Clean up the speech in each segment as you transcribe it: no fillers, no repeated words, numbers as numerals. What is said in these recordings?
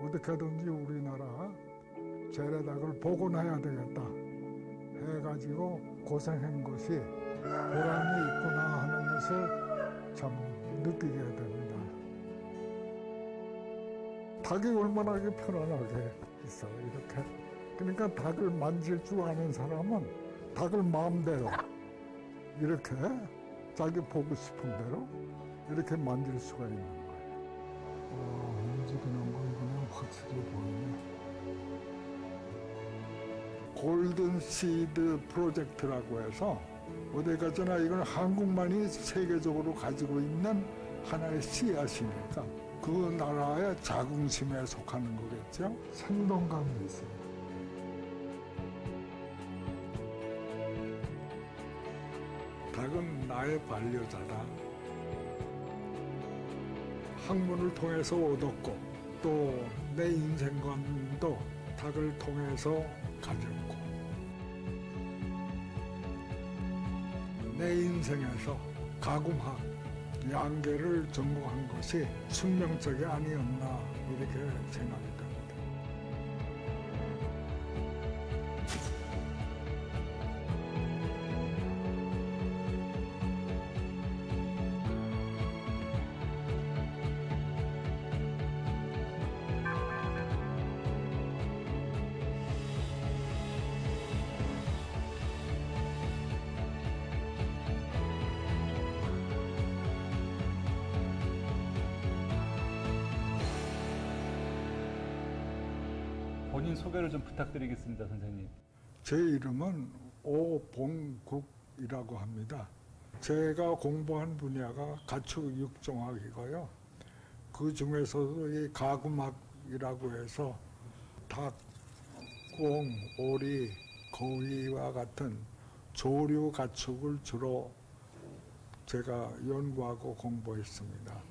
어떻게든지 우리나라 재래닭을 복원해야 되겠다 해가지고 고생한 것이 보람이 있구나 하는 것을 참 느끼게 됩니다. 닭이 얼마나 편안하게 있어 이렇게. 그러니까 닭을 만질 줄 아는 사람은 닭을 마음대로 이렇게 자기 보고 싶은 대로 이렇게 만질 수가 있는 거예요. 움직이는 건 그냥 확실히 보이네. 골든 시드 프로젝트라고 해서 어디 가서나 이건 한국만이 세계적으로 가지고 있는 하나의 씨앗이니까 그 나라의 자긍심에 속하는 거겠죠. 생동감이 있어요. 닭은 나의 반려자다. 학문을 통해서 얻었고 또 내 인생관도 닭을 통해서 가졌고 내 인생에서 가공학, 양계를 전공한 것이 숙명적이 아니었나 이렇게 생각이 됩니다. 본인 소개를 좀 부탁드리겠습니다, 선생님. 제 이름은 오봉국이라고 합니다. 제가 공부한 분야가 가축 육종학이고요. 그 중에서도 이 가구막이라고 해서 닭, 꽁, 오리, 거위와 같은 조류 가축을 주로 제가 연구하고 공부했습니다.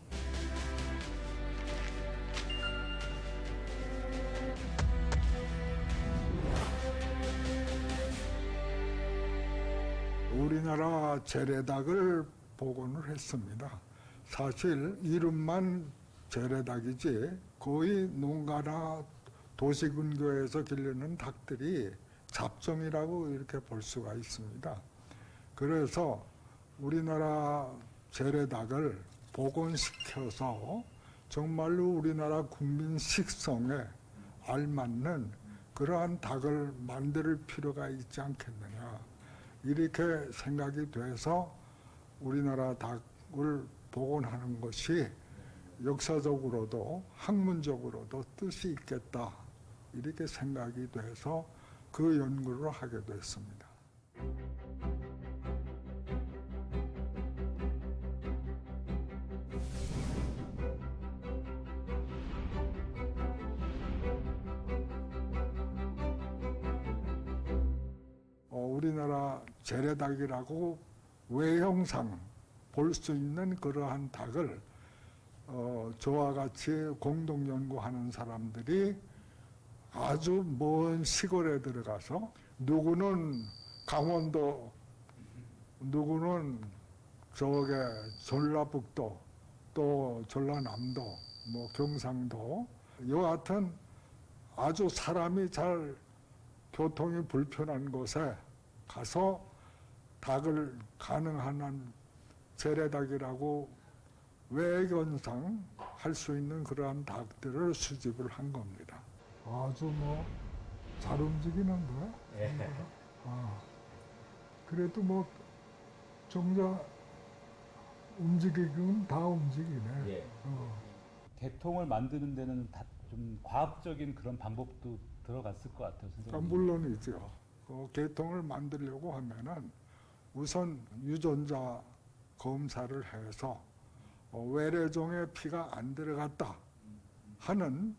우리나라 재래닭을 복원을 했습니다. 사실 이름만 재래닭이지 거의 농가나 도시 근교에서 기르는 닭들이 잡종이라고 이렇게 볼 수가 있습니다. 그래서 우리나라 재래닭을 복원시켜서 정말로 우리나라 국민 식성에 알맞는 그러한 닭을 만들 필요가 있지 않겠느냐 이렇게 생각이 돼서 우리나라 닭을 복원하는 것이 역사적으로도 학문적으로도 뜻이 있겠다 이렇게 생각이 돼서 그 연구를 하게 됐습니다. 우리나라 재래닭이라고 외형상 볼 수 있는 그러한 닭을 저와 같이 공동 연구하는 사람들이 아주 먼 시골에 들어가서 누구는 강원도, 누구는 저게 전라북도, 또 전라남도, 뭐 경상도 여하튼 아주 사람이 잘 교통이 불편한 곳에 가서 닭을 가능한 한 재래닭이라고 외견상 할 수 있는 그러한 닭들을 수집을 한 겁니다. 아주 잘 움직이는데? 예. 그래도 정작 움직이긴 다 움직이네. 예. 개통을 만드는 데는 다 좀 과학적인 그런 방법도 들어갔을 것 같아요, 선생님. 물론이죠. 그 개통을 만들려고 하면은 우선 유전자 검사를 해서 외래종의 피가 안 들어갔다 하는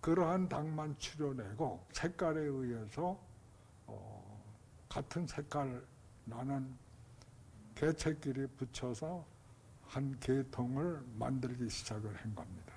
그러한 닭만 추려내고 색깔에 의해서 같은 색깔 나는 개체끼리 붙여서 한 계통을 만들기 시작을 한 겁니다.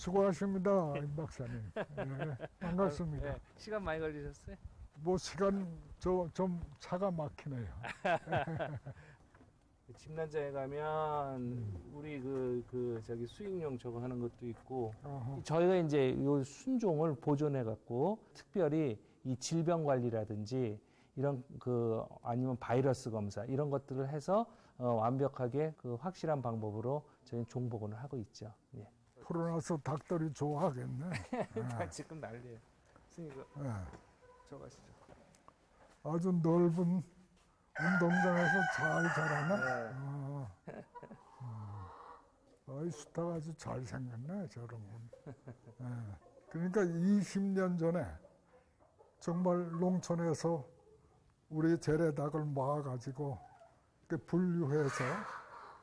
수고하십니다, 임 박사님. 네, 반갑습니다. 네, 시간 많이 걸리셨어요? 뭐 시간 좀 차가 막히네요. 집난장에 가면 우리 저기 수익용 저거 하는 것도 있고 어허. 저희가 이제 이 순종을 보존해 갖고 특별히 이 질병 관리라든지 이런 아니면 바이러스 검사 이런 것들을 해서 완벽하게 확실한 방법으로 저희는 종복원을 하고 있죠. 예. 풀어놔서 닭들이 좋아하겠네. 지금 난리예요. 스님 이거 네. 저거 하시죠. 아주 넓은 운동장에서 잘 자라네. 네. 이 수탉 아주 잘생겼네, 저런 건. 네. 그러니까 20년 전에 정말 농촌에서 우리 재래닭을 모아가지고 분류해서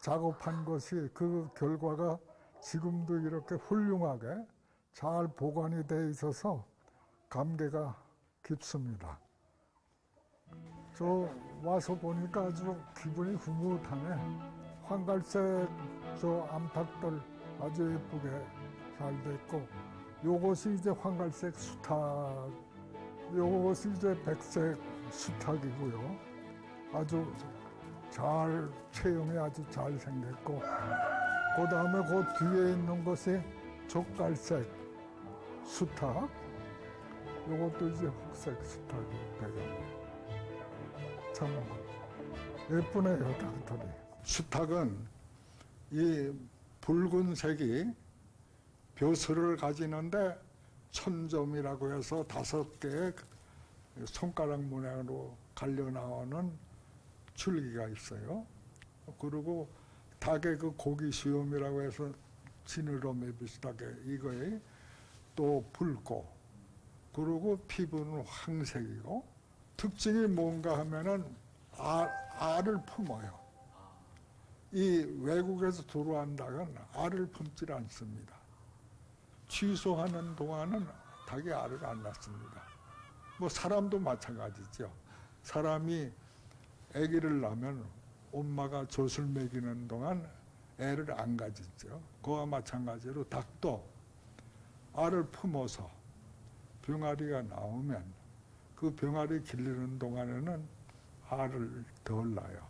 작업한 것이 그 결과가 지금도 이렇게 훌륭하게 잘 보관이 돼 있어서 감개가 깊습니다. 저 와서 보니까 아주 기분이 흐뭇하네. 황갈색 저 암탉들 아주 예쁘게 잘 됐고, 요것이 이제 황갈색 수탉, 요것이 이제 백색 수탉이고요. 아주 잘 체형이 아주 잘 생겼고, 그 다음에 그 뒤에 있는 것이 족갈색 수탉, 요것도 이제 흑색 수탉이 되겠네요. 참 예쁘네요, 닭들이. 수탉은 이 붉은색이 벼슬을 가지는데 천점이라고 해서 5개의 손가락 모양으로 갈려 나오는 줄기가 있어요. 그리고 닭의 그 고기 수염이라고 해서 지느러미 비슷하게 이거에 또 붉고, 그리고 피부는 황색이고, 특징이 뭔가 하면은 알을 품어요. 이 외국에서 들어온 닭은 알을 품질 않습니다. 취소하는 동안은 닭이 알을 안 낳습니다. 뭐 사람도 마찬가지죠. 사람이 아기를 낳으면 엄마가 젖을 먹이는 동안 애를 안 가지죠. 그와 마찬가지로 닭도 알을 품어서 병아리가 나오면 그 병아리 길르는 동안에는 알을 덜 낳아요.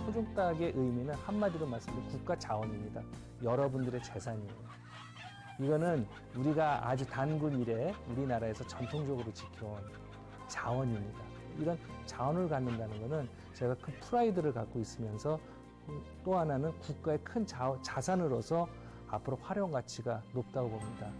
토종닭의 의미는 한마디로 말씀드리면 국가 자원입니다. 여러분들의 재산이에요. 이거는 우리가 아주 단군 이래 우리나라에서 전통적으로 지켜온 자원입니다. 이런 자원을 갖는다는 것은 제가 큰 프라이드를 갖고 있으면서 또 하나는 국가의 큰 자산으로서 앞으로 활용 가치가 높다고 봅니다.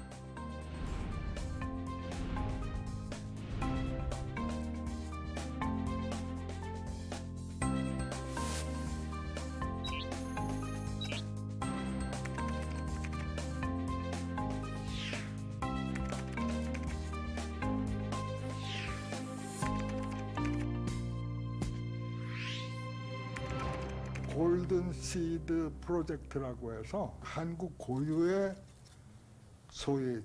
골든 시드 프로젝트라고 해서 한국 고유의 소위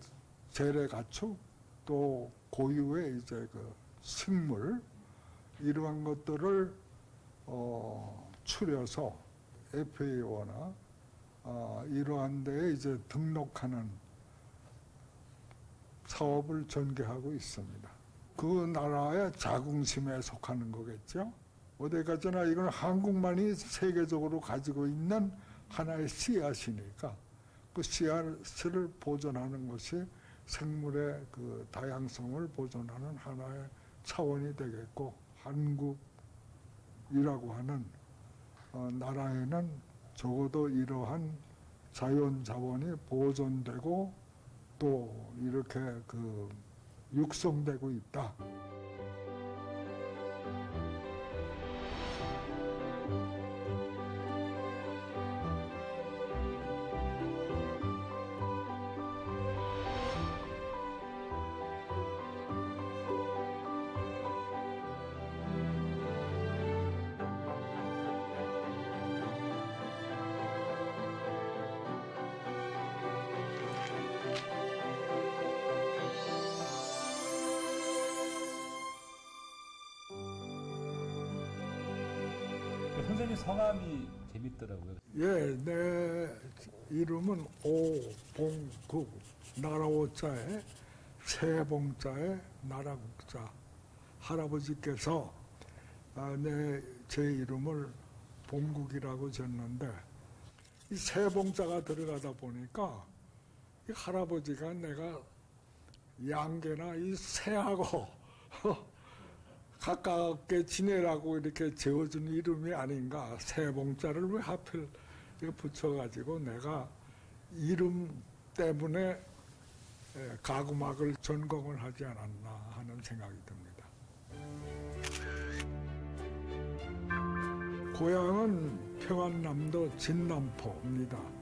재래 가축, 또 고유의 이제 그 식물, 이러한 것들을 추려서 FAO나 이러한 데에 이제 등록하는 사업을 전개하고 있습니다. 그 나라의 자긍심에 속하는 거겠죠. 어디까지나 이건 한국만이 세계적으로 가지고 있는 하나의 씨앗이니까 그 씨앗을 보존하는 것이 생물의 그 다양성을 보존하는 하나의 차원이 되겠고, 한국이라고 하는 나라에는 적어도 이러한 자연 자원이 보존되고 또 이렇게 그 육성되고 있다. 선생님 성함이 재밌더라고요. 예, 내 이름은 오봉국, 나라오자에 세봉자에 나라국자. 할아버지께서 제 이름을 봉국이라고 졌는데 이 세봉자가 들어가다 보니까 이 할아버지가 내가 양계나 이 새하고 가깝게 지내라고 이렇게 지어준 이름이 아닌가. 세봉자를 왜 하필 이렇게 붙여가지고 내가 이름 때문에 가구막을 전공을 하지 않았나 하는 생각이 듭니다. 고향은 평안남도 진남포입니다.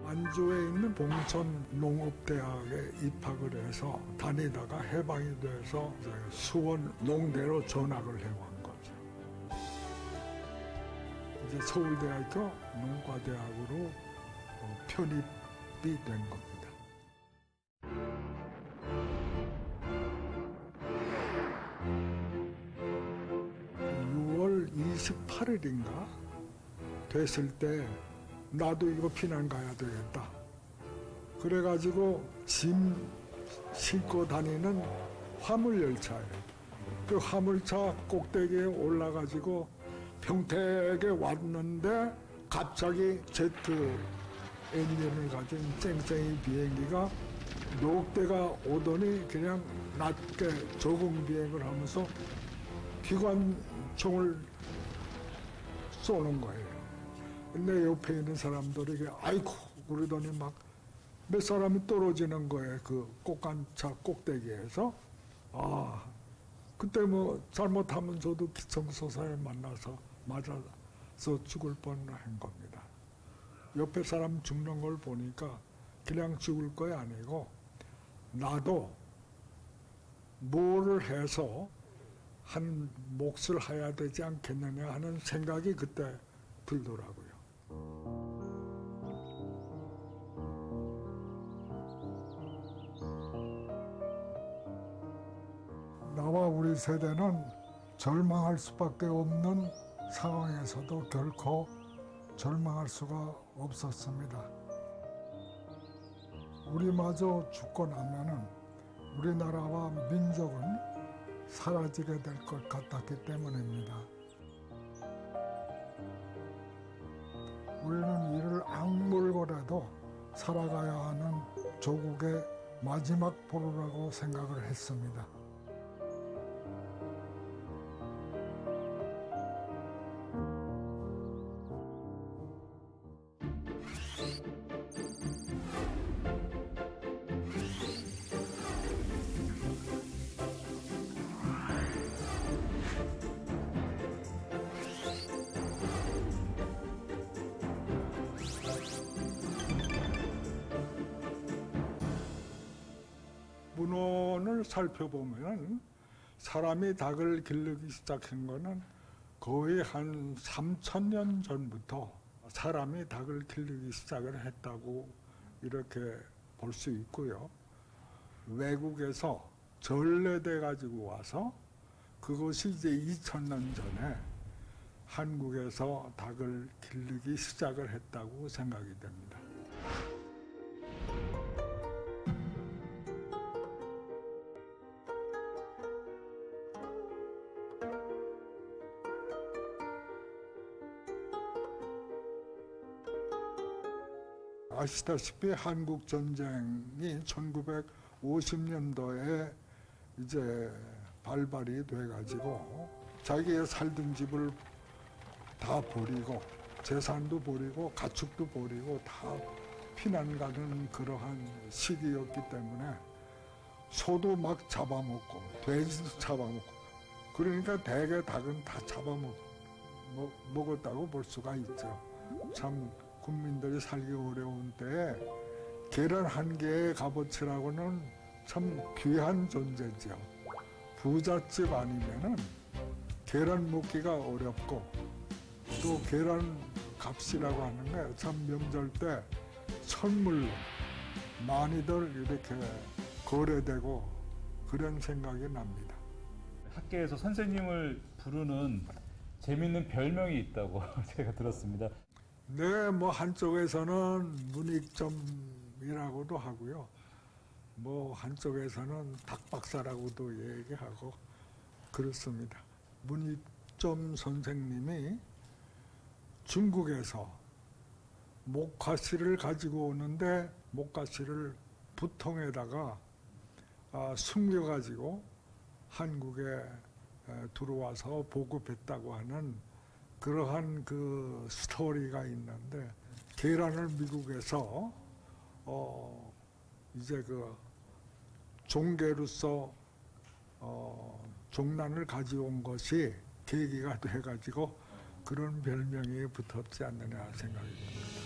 안주에 있는 봉천 농업대학에 입학을 해서 다니다가 해방이 돼서 이제 수원 농대로 전학을 해온 거죠. 이제 서울대학교 농과대학으로 편입이 된 겁니다. 6월 28일인가 됐을 때 나도 이거 피난 가야 되겠다. 그래가지고 짐 싣고 다니는 화물열차예요. 그 화물차 꼭대기에 올라가지고 평택에 왔는데 갑자기 제트 엔진을 가진 쨍쨍이 비행기가 녹대가 오더니 그냥 낮게 저공 비행을 하면서 기관총을 쏘는 거예요. 근데 옆에 있는 사람들이 아이고 그러더니 막 몇 사람이 떨어지는 거예요. 그 꼭간차 꼭대기에서. 그때 뭐 잘못하면 저도 기청소사에 만나서 맞아서 죽을 뻔한 겁니다. 옆에 사람 죽는 걸 보니까 그냥 죽을 거 아니고 나도 뭐를 해서 한 몫을 해야 되지 않겠느냐 하는 생각이 그때 들더라고요. 나와 우리 세대는 절망할 수밖에 없는 상황에서도 결코 절망할 수가 없었습니다. 우리마저 죽고 나면은 우리나라와 민족은 사라지게 될 것 같았기 때문입니다. 우리는 이를 악물고라도 살아가야 하는 조국의 마지막 보루라고 생각을 했습니다. 문헌을 살펴보면 사람이 닭을 기르기 시작한 거는 거의 한 3,000년 전부터 사람이 닭을 기르기 시작을 했다고 이렇게 볼 수 있고요. 외국에서 전래돼 가지고 와서 그것이 이제 2,000년 전에 한국에서 닭을 기르기 시작을 했다고 생각이 됩니다. 아시다시피 한국 전쟁이 1950년도에 이제 발발이 돼가지고 자기의 살던 집을 다 버리고 재산도 버리고 가축도 버리고 다 피난 가는 그러한 시기였기 때문에 소도 막 잡아먹고 돼지도 잡아먹고 그러니까 대개 닭은 다 잡아먹었다고 볼 수가 있죠. 참 국민들이 살기 어려운 때에 계란 한 개의 값어치라고는 참 귀한 존재죠. 부잣집 아니면은 계란 먹기가 어렵고 또 계란 값이라고 하는 게 참 명절 때 선물로 많이들 이렇게 거래되고 그런 생각이 납니다. 학계에서 선생님을 부르는 재밌는 별명이 있다고 제가 들었습니다. 네, 뭐 한쪽에서는 문익점이라고도 하고요. 뭐 한쪽에서는 닭박사라고도 얘기하고 그렇습니다. 문익점 선생님이 중국에서 목화씨를 가지고 오는데 목화씨를 부통에다가 숨겨가지고 한국에 들어와서 보급했다고 하는 그러한 그 스토리가 있는데, 계란을 미국에서 이제 그 종계로서 종란을 가져온 것이 계기가 돼가지고 그런 별명이 붙었지 않느냐 생각이 듭니다.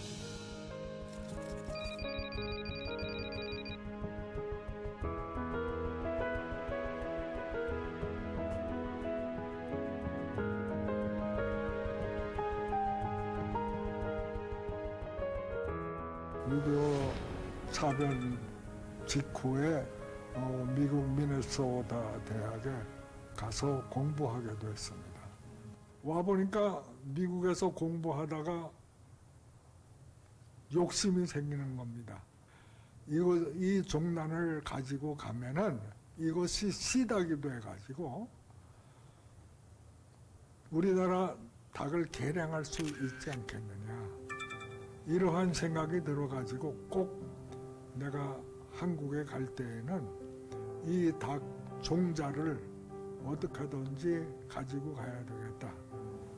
유교 사변 직후에 미국 미네소타 대학에 가서 공부하게 됐습니다. 와 보니까 미국에서 공부하다가 욕심이 생기는 겁니다. 이 종란을 가지고 가면은 이것이 씨닭이 돼가지고 우리나라 닭을 개량할 수 있지 않겠느냐. 이러한 생각이 들어가지고 꼭 내가 한국에 갈 때에는 이 닭 종자를 어떻게든지 가지고 가야 되겠다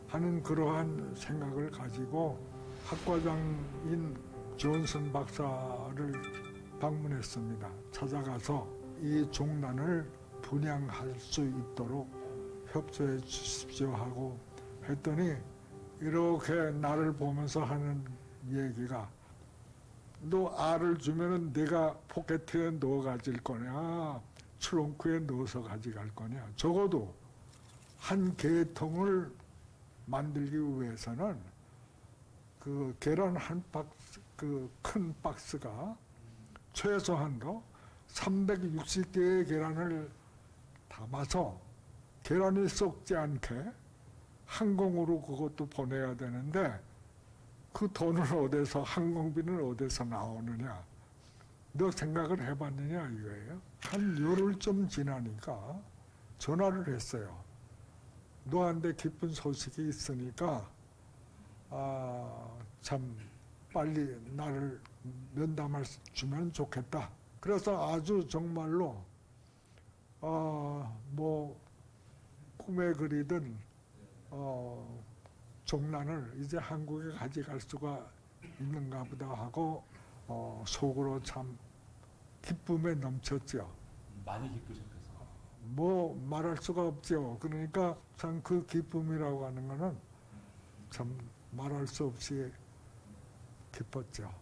하는 그러한 생각을 가지고 학과장인 존슨 박사를 방문했습니다. 찾아가서 이 종란을 분양할 수 있도록 협조해 주십시오 하고 했더니 이렇게 나를 보면서 하는 얘기가, 너 알을 주면은 내가 포켓에 넣어 가질 거냐, 트렁크에 넣어서 가져갈 거냐. 적어도 한 개통을 만들기 위해서는 그 계란 한 박스, 그 큰 박스가 최소한도 360개의 계란을 담아서 계란이 썩지 않게 항공으로 그것도 보내야 되는데, 그 돈은 어디서, 항공비는 어디서 나오느냐. 너 생각을 해봤느냐 이거예요. 한 열흘 좀 지나니까 전화를 했어요. 너한테 기쁜 소식이 있으니까 참 빨리 나를 면담할 수 주면 좋겠다. 그래서 아주 정말로 뭐 꿈에 그리던 종란을 이제 한국에 가져갈 수가 있는가 보다 하고 속으로 참 기쁨에 넘쳤죠. 많이 기쁘셨겠어요. 뭐 말할 수가 없죠. 그러니까 참 그 기쁨이라고 하는 거는 참 말할 수 없이 기뻤죠.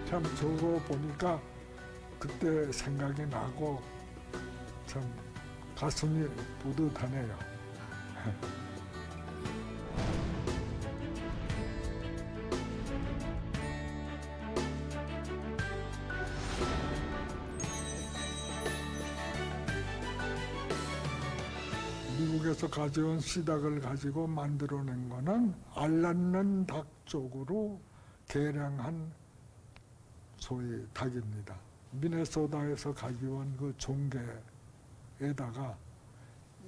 참 저거 보니까 그때 생각이 나고 참 가슴이 뿌듯하네요. 미국에서 가져온 씨닭을 가지고 만들어낸 거는 알 낳는 닭 쪽으로 개량한 소위 닭입니다. 미네소타에서 가져온 그 종개에다가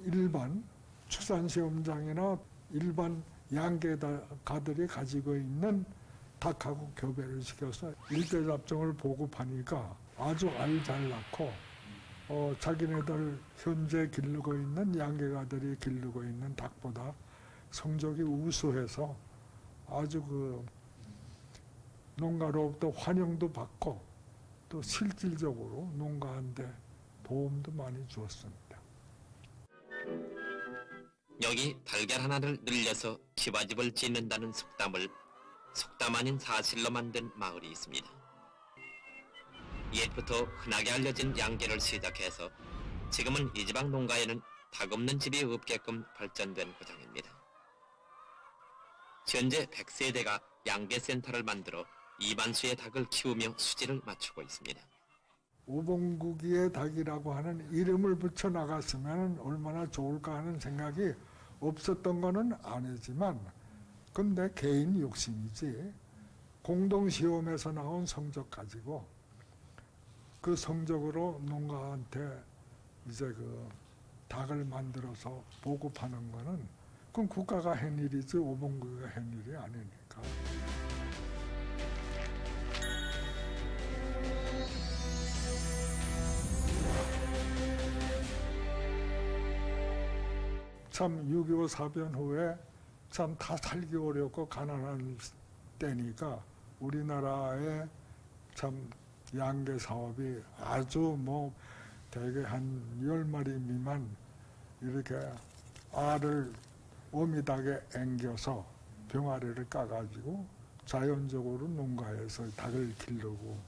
일반 추산시험장이나 일반 양계가들이 가지고 있는 닭하고 교배를 시켜서 일대 잡종을 보급하니까 아주 알 잘 낳고 자기네들 현재 기르고 있는 양계가들이 기르고 있는 닭보다 성적이 우수해서 아주 그 농가로부터 환영도 받고 또 실질적으로 농가한테 도움도 많이 주었습니다. 여기 달걀 하나를 늘려서 기와집을 짓는다는 속담을 속담 아닌 사실로 만든 마을이 있습니다. 옛부터 흔하게 알려진 양계를 시작해서 지금은 이 지방 농가에는 닭 없는 집이 없게끔 발전된 고장입니다. 현재 100세대가 양계센터를 만들어 2만 수의 닭을 키우며 수질을 맞추고 있습니다. 오봉구기의 닭이라고 하는 이름을 붙여 나갔으면 얼마나 좋을까 하는 생각이 없었던 거는 아니지만, 근데 개인 욕심이지. 공동시험에서 나온 성적 가지고 그 성적으로 농가한테 이제 그 닭을 만들어서 보급하는 거는 그건 국가가 한 일이지 오봉구가 한 일이 아니니까. 참 6.25 사변 후에 참 다 살기 어렵고 가난한 때니까 우리나라의 참 양계 사업이 아주 뭐 대개 한 10마리 미만 이렇게 알을 어미닭에 앵겨서 병아리를 까가지고 자연적으로 농가에서 닭을 기르고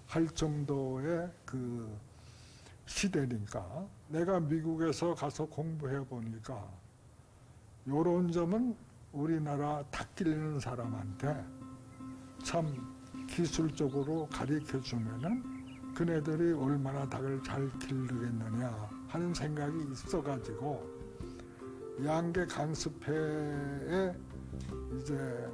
할 정도의 그 시대니까, 내가 미국에서 가서 공부해 보니까 요런 점은 우리나라 닭 기르는 사람한테 참 기술적으로 가르쳐 주면은 그네들이 얼마나 닭을 잘 기르겠느냐 하는 생각이 있어가지고 양계 강습회에 이제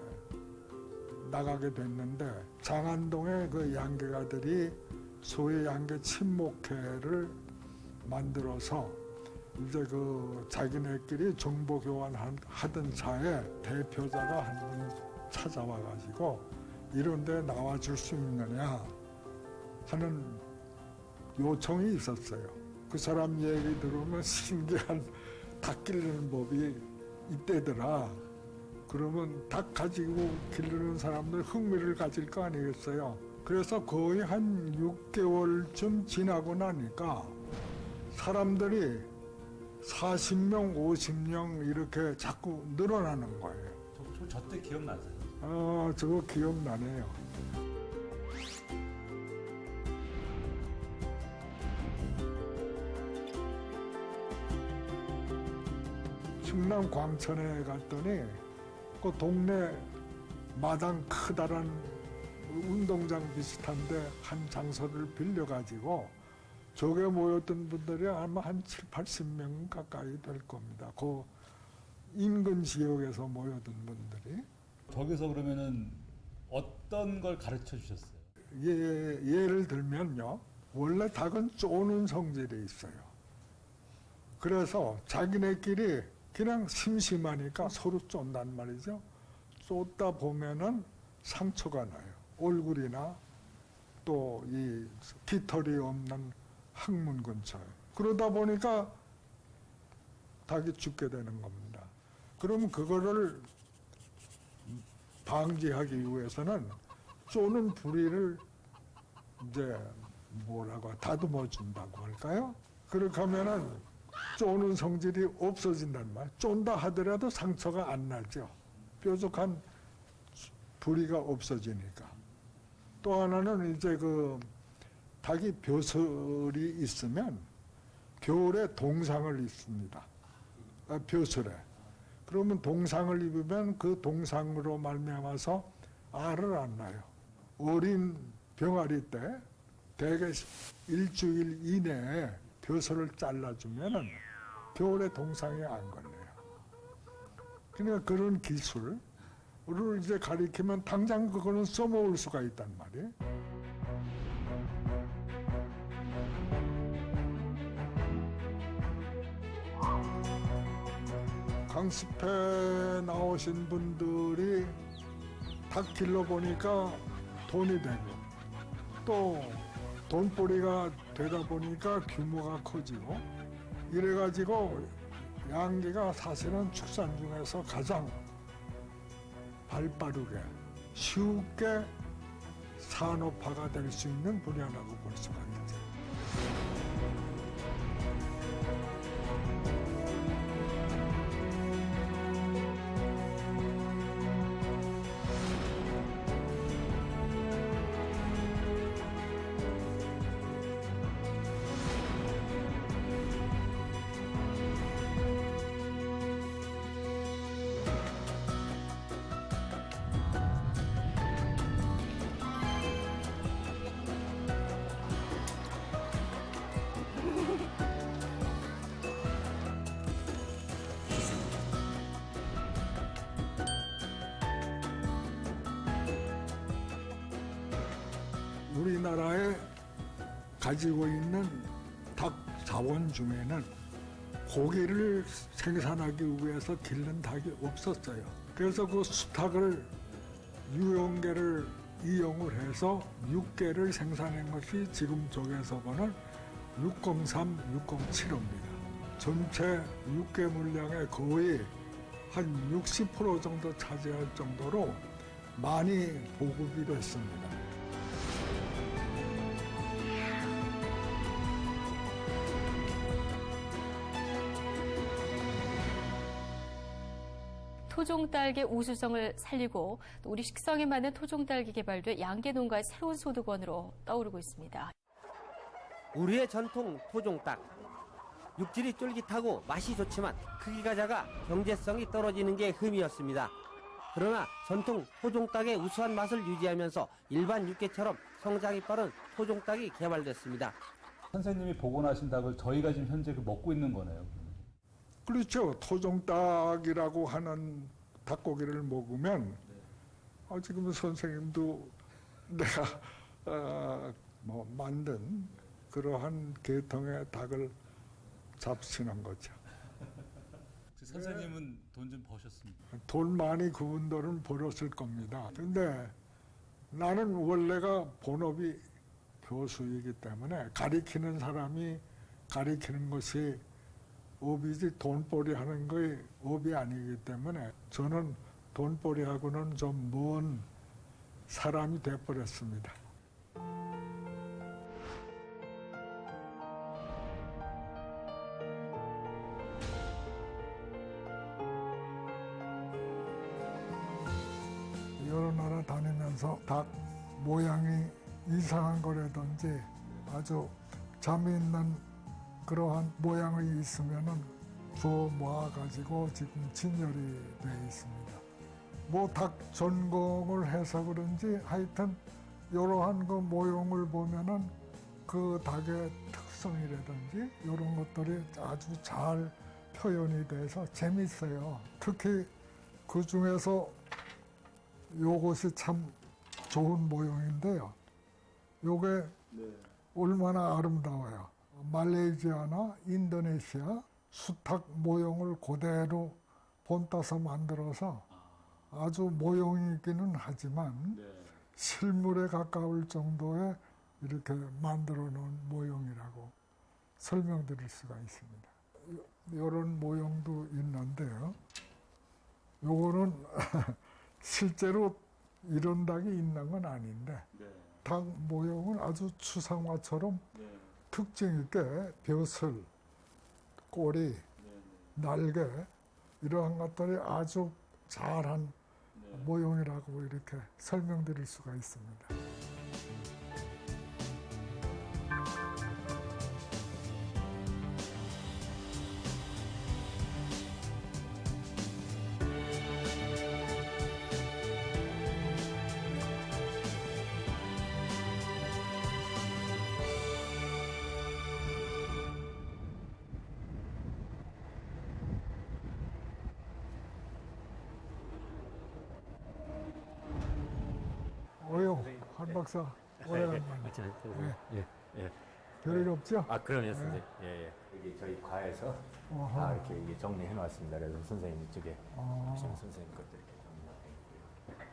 나가게 됐는데, 장안동에 그 양계가들이 소위 양계 친목회를 만들어서 이제 그 자기네끼리 정보 교환하던 차에 대표자가 한 분 찾아와가지고 이런 데 나와줄 수 있느냐 하는 요청이 있었어요. 그 사람 얘기 들으면 신기한 닭 기르는 법이 이때더라. 그러면 닭 가지고 기르는 사람들 흥미를 가질 거 아니겠어요. 그래서 거의 한 6개월쯤 지나고 나니까 사람들이 40명, 50명 이렇게 자꾸 늘어나는 거예요. 저때 기억나세요? 저거 기억나네요. 충남 광천에 갔더니 그 동네 마당 크다란 운동장 비슷한데 한 장소를 빌려가지고 저게 모였던 분들이 아마 한 7, 80명 가까이 될 겁니다. 그 인근 지역에서 모였던 분들이. 거기서 그러면은 어떤 걸 가르쳐 주셨어요? 예를 들면요. 원래 닭은 쪼는 성질이 있어요. 그래서 자기네끼리 그냥 심심하니까 서로 쫀단 말이죠. 쫓다 보면은 상처가 나요. 얼굴이나 또 이 깃털이 없는 항문 근처에. 그러다 보니까 닭이 죽게 되는 겁니다. 그럼 그거를 방지하기 위해서는 쪼는 부리를 이제 뭐라고 다듬어 준다고 할까요? 그렇게 하면은 쪼는 성질이 없어진단 말이에요. 쫀다 하더라도 상처가 안 나죠. 뾰족한 부리가 없어지니까. 또 하나는 이제 그 닭이 벼슬이 있으면 겨울에 동상을 입습니다. 벼슬에. 그러면 동상을 입으면 그 동상으로 말미암아서 알을 안 낳아요. 어린 병아리 때 대개 일주일 이내에 벼슬을 잘라주면은 겨울에 동상이 안 걸려요. 그러니까 그런 기술을 이제 가리키면 당장 그거는 써먹을 수가 있단 말이에요. 강습회 나오신 분들이 닭 길러보니까 돈이 되고 또 돈벌이가 되다 보니까 규모가 커지고 이래가지고 양계가 사실은 축산 중에서 가장 발빠르게 쉽게 산업화가 될 수 있는 분야라고 볼 수가 있죠. 우리나라에 가지고 있는 닭 자원 중에는 고기를 생산하기 위해서 기른 닭이 없었어요. 그래서 그 수탉을 유용계를 이용을 해서 육계를 생산한 것이 지금 쪽에서 보는 603, 607호입니다. 전체 육계 물량의 거의 한 60% 정도 차지할 정도로 많이 보급이 됐습니다. 토종딸기 우수성을 살리고 또 우리 식성에 맞는 토종딸기 개발돼 양계 농가의 새로운 소득원으로 떠오르고 있습니다. 우리의 전통 토종닭. 육질이 쫄깃하고 맛이 좋지만 크기가 작아 경제성이 떨어지는 게 흠이었습니다. 그러나 전통 토종닭의 우수한 맛을 유지하면서 일반 육개처럼 성장이 빠른 토종닭이 개발됐습니다. 선생님이 복원하신 닭을 저희가 지금 현재 먹고 있는 거네요. 그렇죠. 토종닭이라고 하는 닭고기를 먹으면 지금 선생님도 내가 만든 그러한 계통의 닭을 잡수는 거죠. 선생님은 돈 좀 버셨습니까? 돈 많이 그분들은 벌었을 겁니다. 근데 나는 원래가 본업이 교수이기 때문에 가리키는 사람이 가리키는 것이 업이지 돈벌이 하는 거이 업이 아니기 때문에 저는 돈벌이하고는 좀 먼 사람이 돼버렸습니다. 여러 나라 다니면서 닭 모양이 이상한 거라든지 아주 재미있는 그러한 모양이 있으면은 주워 모아가지고 지금 진열이 되어 있습니다. 뭐 닭 전공을 해서 그런지 하여튼 이러한 그 모형을 보면은 그 닭의 특성이라든지 이런 것들이 아주 잘 표현이 돼서 재밌어요. 특히 그 중에서 요것이 참 좋은 모형인데요. 요게 얼마나 아름다워요. 말레이시아나 인도네시아 수탉 모형을 그대로 본따서 만들어서 아주 모형이기는 하지만 실물에 가까울 정도의 이렇게 만들어 놓은 모형이라고 설명드릴 수가 있습니다. 이런 모형도 있는데요. 요거는 실제로 이런 닭이 있는 건 아닌데 닭 모형은 아주 추상화처럼 특징 있게 벼슬, 꼬리, 날개 이러한 것들이 아주 잘한 모형이라고 이렇게 설명드릴 수가 있습니다. 어여, 한 박사 오래간만에. 예. 별일 없죠? 아, 그럼요, 선생님. 예. 여기 저희 과에서 어허. 다 이렇게 이게 정리해 놨습니다. 그래서 선생님 이쪽에 하시는 선생님 것들 이렇게 정리해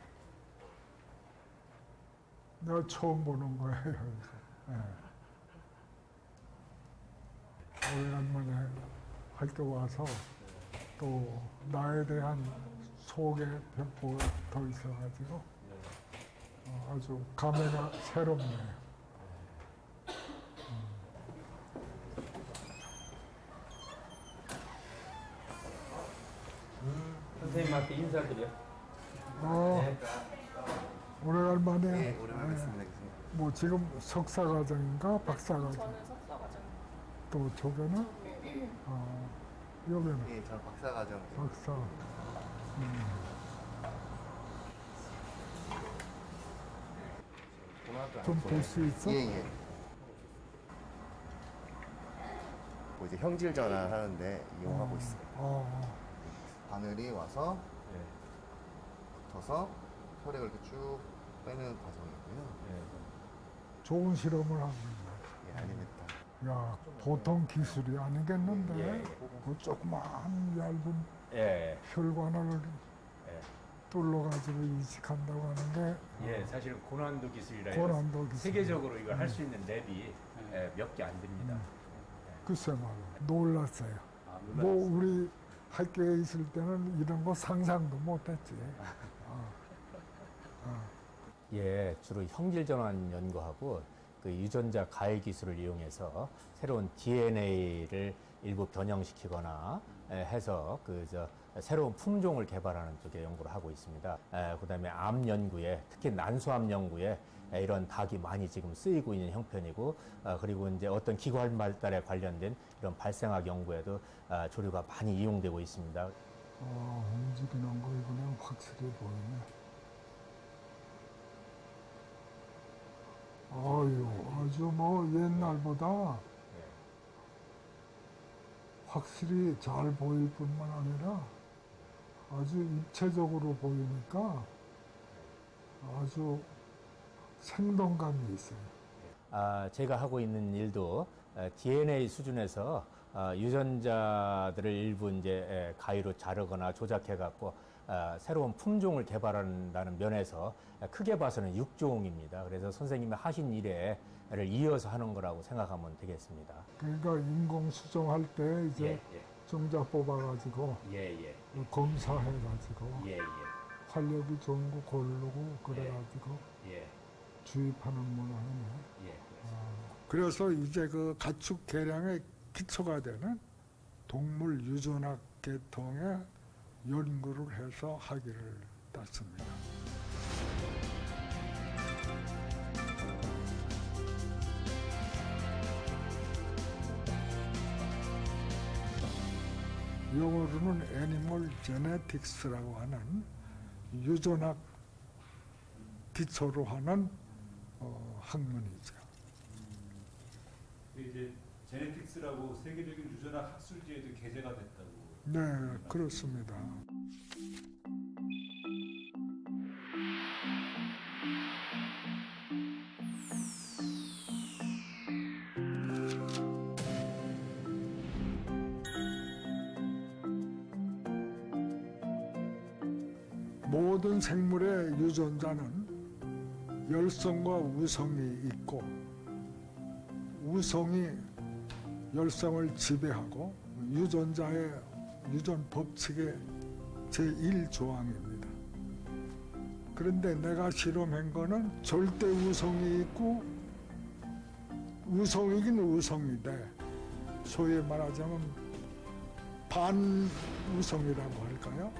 내가 처음 보는 거예요. 여기서. 오래간만에 학교 와서 또 나에 대한 소개 배포가 더 있어가지고 아주 감회가 새롭네요. 선생님한테 인사드려. 오래간만에. 네, 오랜만에 뵙습니다, 교수님. 뭐 지금 석사과정인가 박사과정? 저는 석사과정. 또 저거는 여기는 예, 저는 박사과정. 박사. 좀 볼 수 있어? 예. 뭐 이제 형질 전환하는데 이용하고 있어요. 바늘이 와서 붙어서 혈액을 이렇게 쭉 빼는 과정이고요. 좋은 실험을 하고 있네. 예, 아닙니다. 야, 보통 기술이 아니겠는데 예, 예. 그 조그마한 얇은 예, 혈관을 예. 뚫어가지고 이식한다고 하는 게 예, 사실은 고난도 기술이라 고난도 기술. 세계적으로 이걸 할 수 있는 랩이 몇 개 안 됩니다. 글쎄 말이야. 놀랐어요. 아, 뭐 우리 학교에 있을 때는 이런 거 상상도 못했지. 예, 주로 형질 전환 연구하고 그 유전자 가해 기술을 이용해서 새로운 DNA를 일부 변형시키거나 해서 새로운 품종을 개발하는 쪽에 연구를 하고 있습니다. 그다음에 암 연구에, 특히 난소암 연구에 이런 닭이 많이 지금 쓰이고 있는 형편이고, 그리고 이제 어떤 기관 발달에 관련된 이런 발생학 연구에도 조류가 많이 이용되고 있습니다. 움직이는 거 그냥 확실히 보이네. 아유, 아주 뭐 옛날보다 확실히 잘 보일 뿐만 아니라 아주 입체적으로 보이니까 아주 생동감이 있어요. 제가 하고 있는 일도 DNA 수준에서 유전자들을 일부 이제 가위로 자르거나 조작해갖고 새로운 품종을 개발한다는 면에서 크게 봐서는 육종입니다. 그래서 선생님이 하신 일을 이어서 하는 거라고 생각하면 되겠습니다. 그러니까 인공 수정할 때 이제 종자 뽑아가지고 검사해가지고 활력이 좋은 거 고르고 그래가지고 주입하는 문화네. 그래서 이제 그 가축 개량의 기초가 되는 동물 유전학 계통의 연구를 해서 학위를 땄습니다. 영어로는 애니멀 제네틱스라고 하는 유전학 기초로 하는 학문이죠. 이제 제네틱스라고 세계적인 유전학 학술지에도 게재가 됐다고. 네, 그렇습니다. 모든 생물의 유전자는 열성과 우성이 있고 우성이 열성을 지배하고 유전자의 유전 법칙의 제1조항입니다. 그런데 내가 실험한 거는 절대 우성이 있고 우성이긴 우성인데 소위 말하자면 반우성이라고 할까요?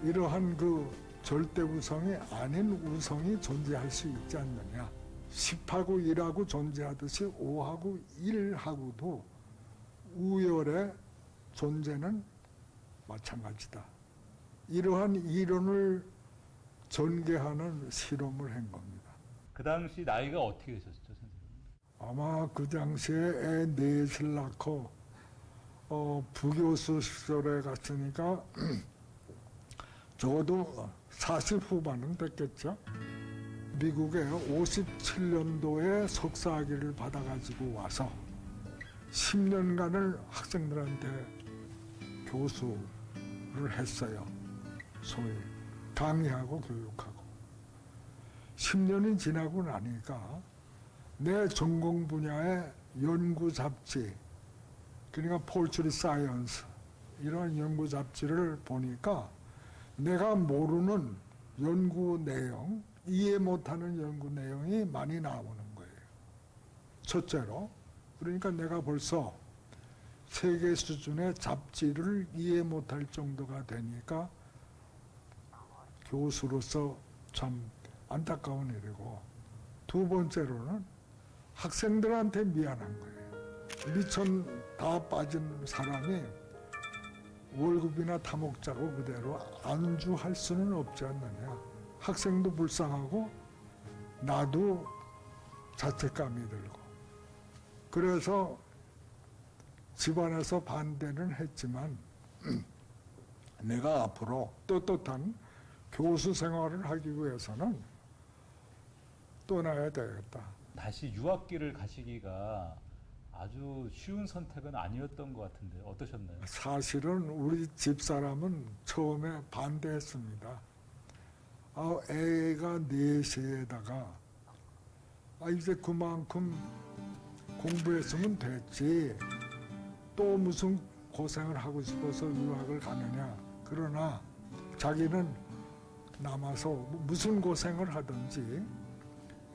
이러한 그 절대 우성이 아닌 우성이 존재할 수 있지 않느냐. 10하고 1하고 존재하듯이 5하고 1하고도 우열의 존재는 마찬가지다. 이러한 이론을 전개하는 실험을 한 겁니다. 그 당시 나이가 어떻게 되셨죠, 선생님? 아마 그 당시에 애 넷을 낳고 부교수 시절에 갔으니까 적어도 40 후반은 됐겠죠. 미국에 57년도에 석사학위를 받아가지고 와서 10년간을 학생들한테 교수를 했어요. 소위 강의하고 교육하고. 10년이 지나고 나니까 내 전공 분야의 연구 잡지, 그러니까 폴트리 사이언스, 이런 연구 잡지를 보니까 내가 모르는 연구 내용, 이해 못하는 연구 내용이 많이 나오는 거예요. 첫째로, 그러니까 내가 벌써 세계 수준의 잡지를 이해 못할 정도가 되니까 교수로서 참 안타까운 일이고, 두 번째로는 학생들한테 미안한 거예요. 미천 다 빠진 사람이 월급이나 다목자고 그대로 안주할 수는 없지 않느냐. 학생도 불쌍하고 나도 자책감이 들고. 그래서 집안에서 반대는 했지만 내가 앞으로 떳떳한 교수 생활을 하기 위해서는 떠나야 되겠다. 다시 유학길을 가시기가 아주 쉬운 선택은 아니었던 것 같은데 어떠셨나요? 사실은 우리 집사람은 처음에 반대했습니다. 애가 넷에다가 이제 그만큼 공부했으면 됐지. 또 무슨 고생을 하고 싶어서 유학을 가느냐. 그러나 자기는 남아서 무슨 고생을 하든지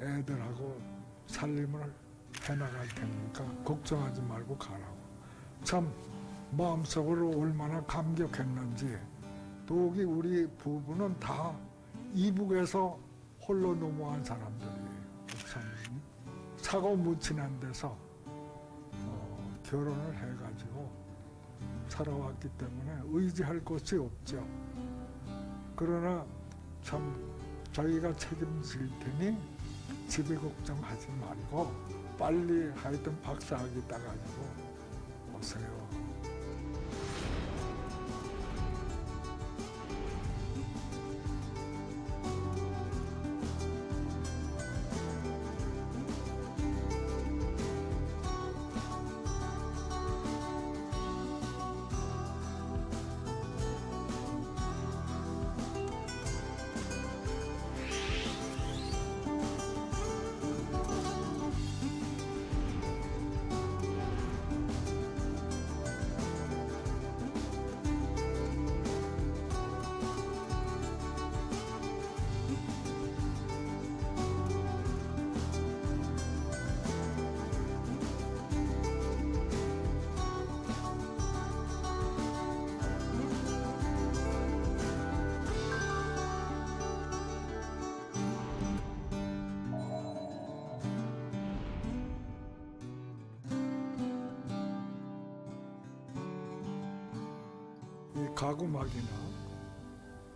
애들하고 살림을 해나갈 테니까 걱정하지 말고 가라고. 참 마음속으로 얼마나 감격했는지. 더욱이 우리 부부는 다 이북에서 홀로 넘어간 사람들이에요. 참 사고 묻히는 데서 결혼을 해가지고 살아왔기 때문에 의지할 곳이 없죠. 그러나 참 자기가 책임질 테니 집에 걱정하지 말고 빨리 하여튼 박사학위 따가지고 오세요. 이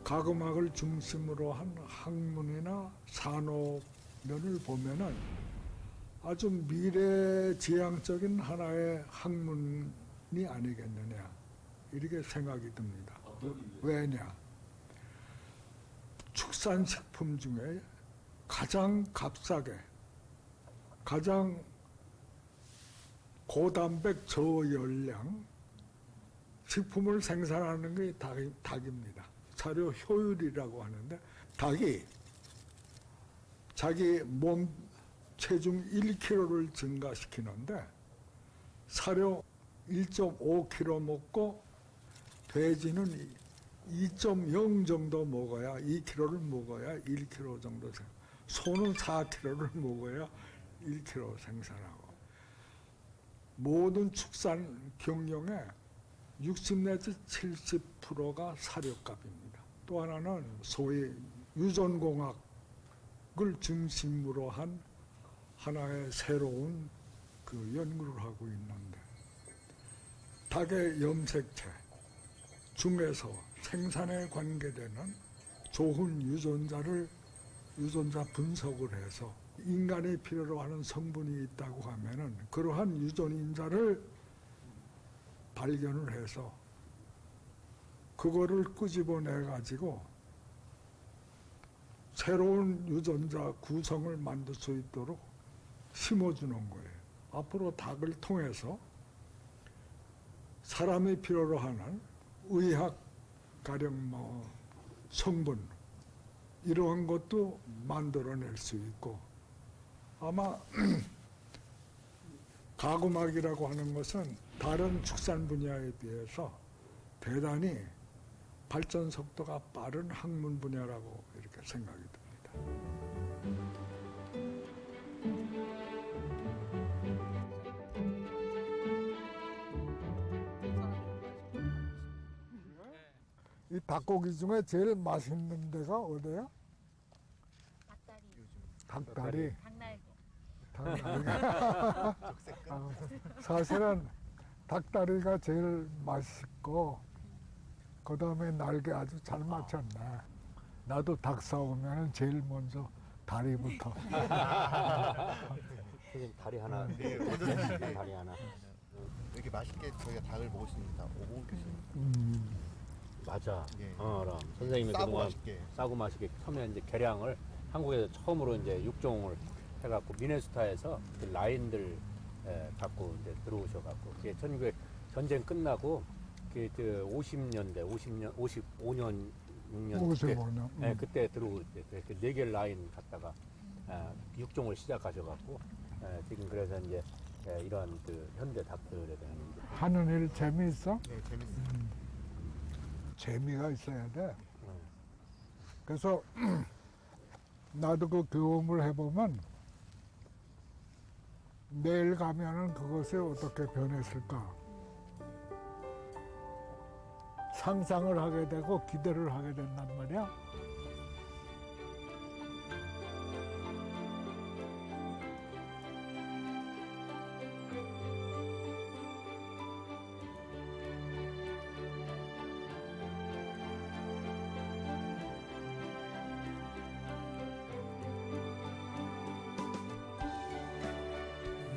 가구막을 중심으로 한 학문이나 산업면을 보면은 아주 미래지향적인 하나의 학문이 아니겠느냐 이렇게 생각이 듭니다. 왜냐? 축산식품 중에 가장 값싸게, 가장 고단백 저열량 식품을 생산하는 게 닭입니다. 사료 효율이라고 하는데 닭이 자기 몸 체중 1kg를 증가시키는데 사료 1.5kg 먹고 돼지는 2.0 정도 먹어야 2kg를 먹어야 1kg 정도 소는 4kg를 먹어야 1kg 생산하고 모든 축산 경영에 60 내지 70%가 사료값입니다. 또 하나는 소위 유전공학을 중심으로 한 하나의 새로운 그 연구를 하고 있는데 닭의 염색체 중에서 생산에 관계되는 좋은 유전자 분석을 해서 인간이 필요로 하는 성분이 있다고 하면은 그러한 유전인자를 발견을 해서 그거를 끄집어내 가지고 새로운 유전자 구성을 만들 수 있도록 심어주는 거예요. 앞으로 닭을 통해서 사람이 필요로 하는 의학 가령 뭐 성분 이러한 것도 만들어낼 수 있고 아마 가구막이라고 하는 것은 다른 축산 분야에 비해서 대단히 발전 속도가 빠른 학문 분야라고 이렇게 생각이 듭니다. 이 닭고기 중에 제일 맛있는 데가 어디야? 닭다리. 닭다리가 사실은 닭다리가 제일 맛있고 그 다음에 날개 아주 잘 맞췄네. 나도 닭 사오면 제일 먼저 다리부터. 선생님 다리 하나. 네, 다리 하나. 이렇게 맛있게 저희가 닭을 먹을 수 있습니다. 오공 교수님. 맞아. 예. 그럼 선생님이 싸고 그동안 맛있게. 싸고 맛있게 처음에 이제 개량을 한국에서 처음으로 이제 육종을 해갖고 미네소타에서 그 라인들 갖고 이제 들어오셔갖고 그게 1900 전쟁 끝나고 그 50년대 55년 6년 55년. 네, 그때 들어올 때 그 4개 라인 갖다가 육종을 시작하셔갖고 지금 그래서 이제 이런 그 현대 닭들에 대한 이제 하는 일 재미있어? 네, 재밌어요. 재미가 있어야 돼. 그래서 나도 그 경험을 해보면 내일 가면은 그것이 어떻게 변했을까 상상을 하게 되고 기대를 하게 된단 말이야.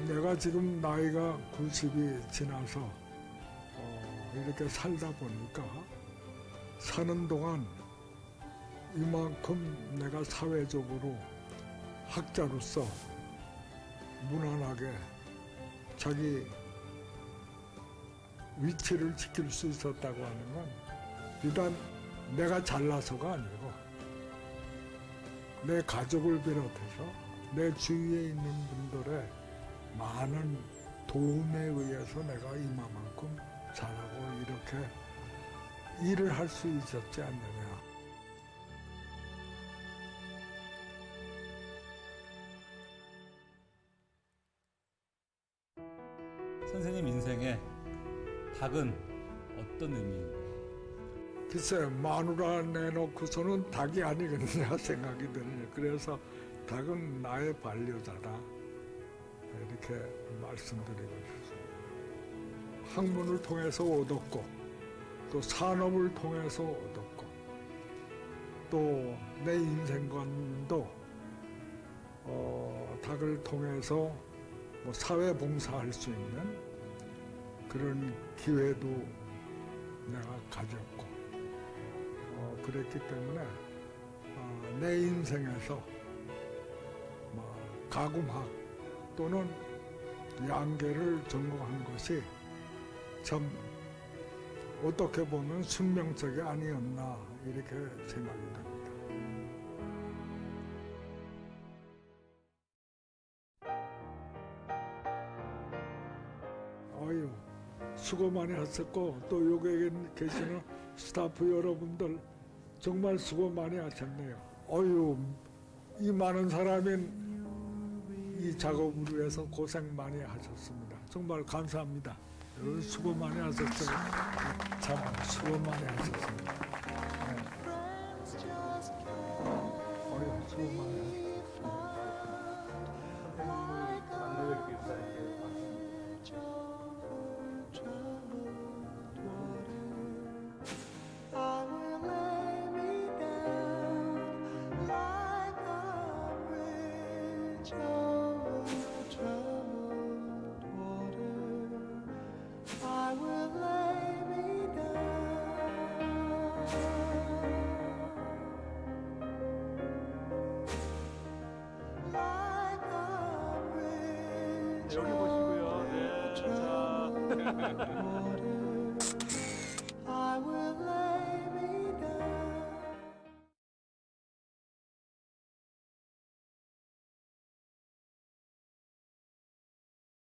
내가 지금 나이가 90이 지나서 이렇게 살다 보니까 사는 동안 이만큼 내가 사회적으로 학자로서 무난하게 자기 위치를 지킬 수 있었다고 하는 건 비단 내가 잘나서가 아니고 내 가족을 비롯해서 내 주위에 있는 분들의 많은 도움에 의해서 내가 이만큼 잘하고 이렇게 일을 할 수 있었지 않느냐. 선생님 인생에 닭은 어떤 의미인가요? 글쎄 마누라 내놓고서는 닭이 아니겠느냐 생각이 드네요. 그래서 닭은 나의 반려자다 이렇게 말씀드리고 싶습니다. 학문을 통해서 얻었고 또 산업을 통해서 얻었고 또 내 인생관도 닭을 통해서 뭐 사회 봉사할 수 있는 그런 기회도 내가 가졌고 그랬기 때문에 내 인생에서 가공학 또는 양계를 전공한 것이 참 어떻게 보면 숙명적이 아니었나 이렇게 생각이 됩니다. 아유, 수고 많이 하셨고 또 여기 계시는 스타프 여러분들 정말 수고 많이 하셨네요. 아유, 이 많은 사람이 이 작업을 위해서 고생 많이 하셨습니다. 정말 감사합니다. 여러분 수고 많이 하셨어요. 참 수고 많이 하셨습니다. 네. 아유, 수고 많이 하셨습니다. 여기 보시고요. 네, 자.